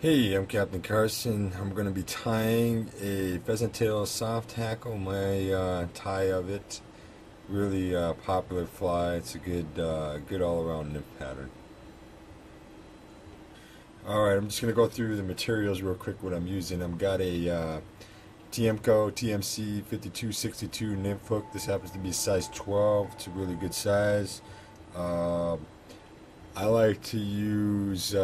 Hey, I'm Captain Carson. I'm going to be tying a pheasant tail soft hackle. My tie of it, really popular fly. It's a good all-around nymph pattern. All right, I'm just going to go through the materials real quick. What I'm using, I've got a Tiemco TMC 5262 nymph hook. This happens to be size 12. It's a really good size. Uh, I like to use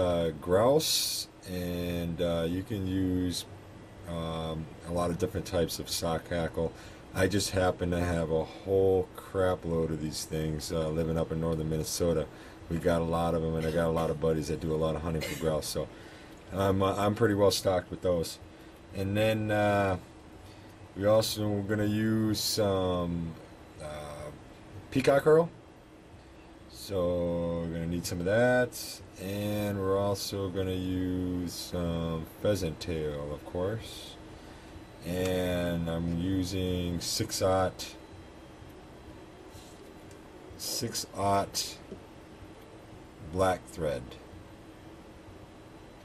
grouse, and you can use a lot of different types of sock hackle. I just happen to have a whole crap load of these things living up in northern Minnesota. We got a lot of them, and I got a lot of buddies that do a lot of hunting for grouse, so I'm pretty well stocked with those. And then we also going to use some peacock herl. So we're going to need some of that, and we're also going to use some pheasant tail, of course. And I'm using 6/0 black thread.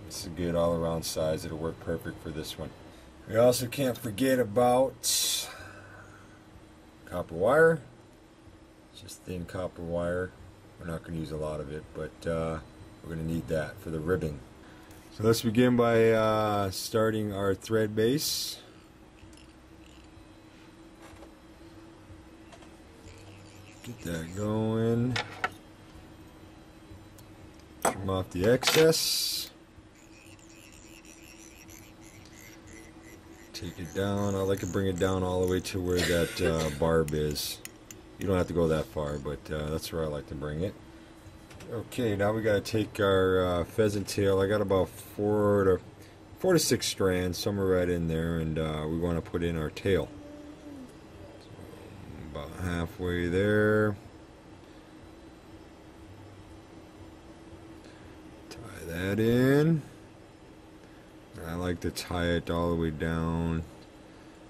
It's a good all-around size. It'll work perfect for this one. We also can't forget about copper wire. It's just thin copper wire. We're not going to use a lot of it, but we're going to need that for the ribbing. So let's begin by starting our thread base. Get that going. Trim off the excess. Take it down. I like to bring it down all the way to where that barb is. You don't have to go that far, but that's where I like to bring it. Okay, now we got to take our pheasant tail. I got about four to six strands, somewhere right in there, and we want to put in our tail. So about halfway there. Tie that in. I like to tie it all the way down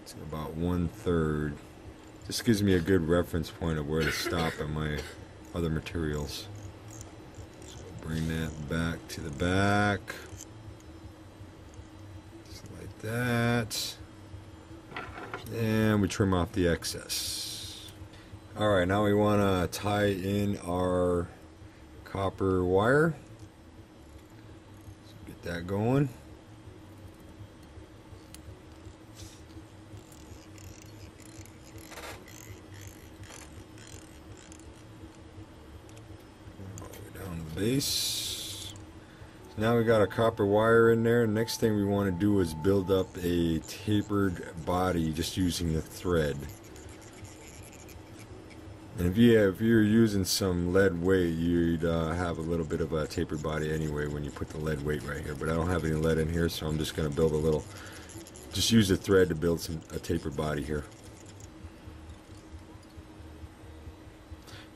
to about 1/3. This gives me a good reference point of where to stop at my other materials. So bring that back to the back. Just like that. And we trim off the excess. Alright, now we want to tie in our copper wire. So get that going. Base. So now we got a copper wire in there. Next thing we want to do is build up a tapered body just using the thread. And if you're using some lead weight, you'd have a little bit of a tapered body anyway when you put the lead weight right here. But I don't have any lead in here, so I'm just going to build a little. Just use the thread to build a tapered body here.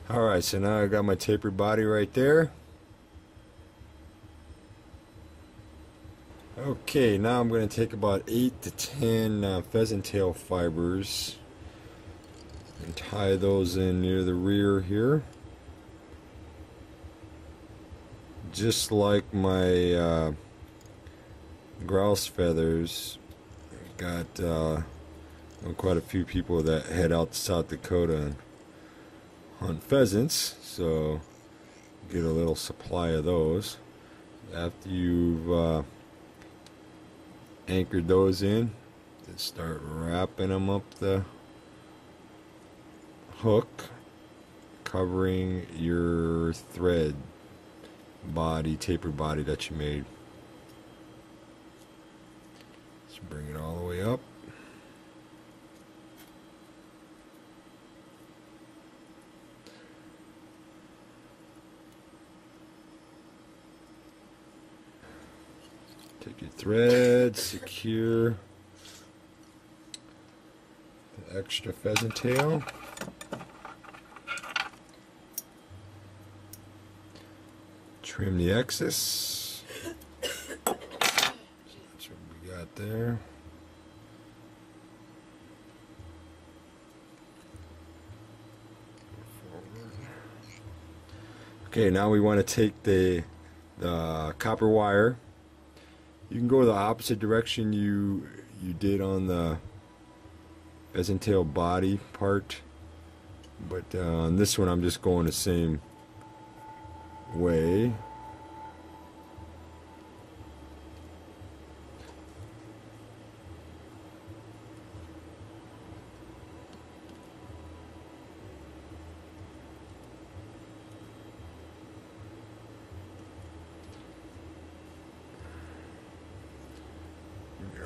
Alright, so now I got my tapered body right there. Okay, now I'm going to take about 8 to 10 pheasant tail fibers and tie those in near the rear here. Just like my grouse feathers, I've got quite a few people that head out to South Dakota and hunt pheasants, so get a little supply of those. After you've anchored those in, then start wrapping them up the hook, covering your thread body, tapered body that you made. Just bring it all the way up. Take your thread, secure the extra pheasant tail. Trim the excess. That's what we got there. Okay, now we want to take the copper wire You can go the opposite direction you did on the pheasant tail body part, but on this one I'm just going the same way.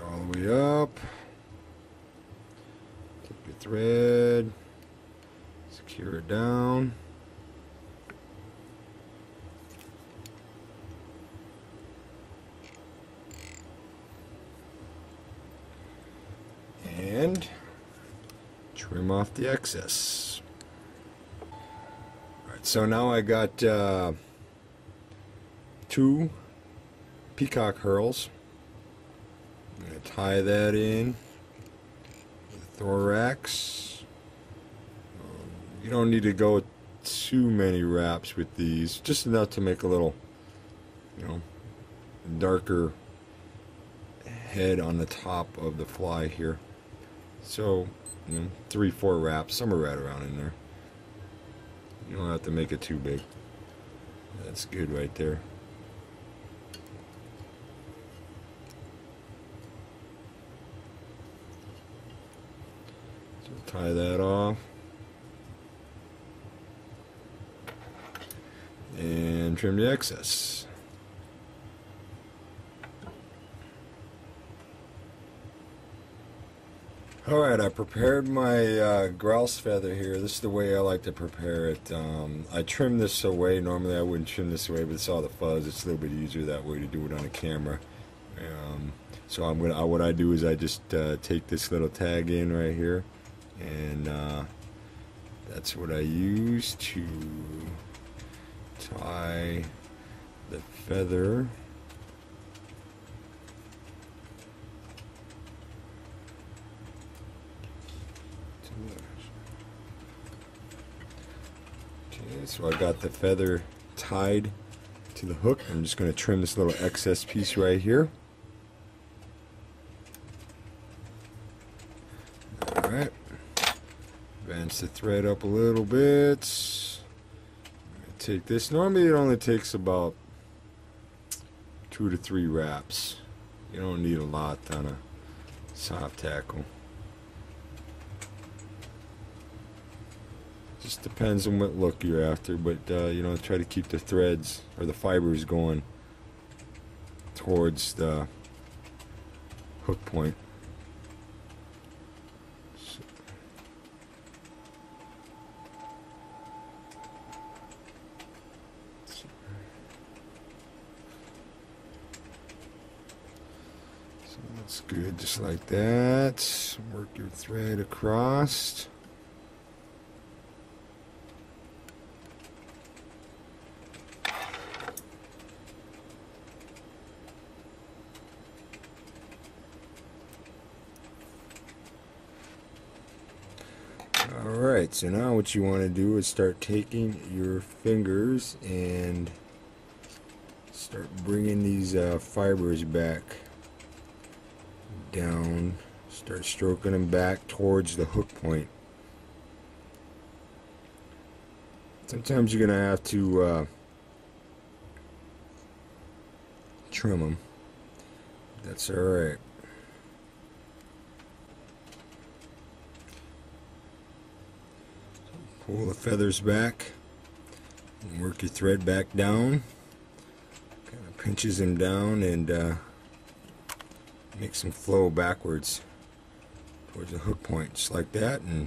All the way up. Take your thread, secure it down. And trim off the excess. Alright, so now I got 2 peacock herls. I'm going to tie that in with the thorax. You don't need to go too many wraps with these, just enough to make a little, you know, darker head on the top of the fly here. So, you know, 3-4 wraps, somewhere right around in there. You don't have to make it too big. That's good right there. So tie that off. And trim the excess. Alright, I prepared my grouse feather here. This is the way I like to prepare it. I trim this away. Normally I wouldn't trim this away, but it's all the fuzz. It's a little bit easier that way to do it on a camera. So what I do is I just take this little tag in right here, and that's what I use to tie the feather. Okay, so I got the feather tied to the hook. I'm just going to trim this little excess piece right here. Alright, advance the thread up a little bit. Take this. Normally it only takes about 2 to 3 wraps. You don't need a lot on a soft tackle. Just depends on what look you're after, but you know, try to keep the threads or the fibers going towards the hook point. So that's good, just like that. Work your thread across. Alright, so now what you want to do is start taking your fingers and start bringing these fibers back down. Start stroking them back towards the hook point. Sometimes you're going to have to trim them. That's alright. Pull the feathers back and work your thread back down. Kind of pinches them down and makes them flow backwards towards the hook point, just like that. And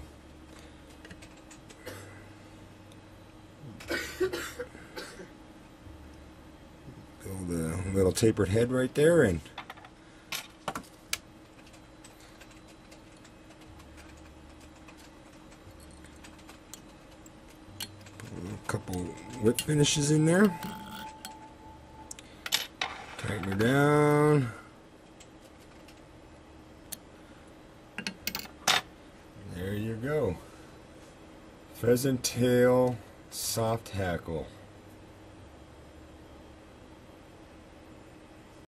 build a little tapered head right there, and couple whip finishes in there. Tighten her down. There you go. Pheasant tail soft hackle.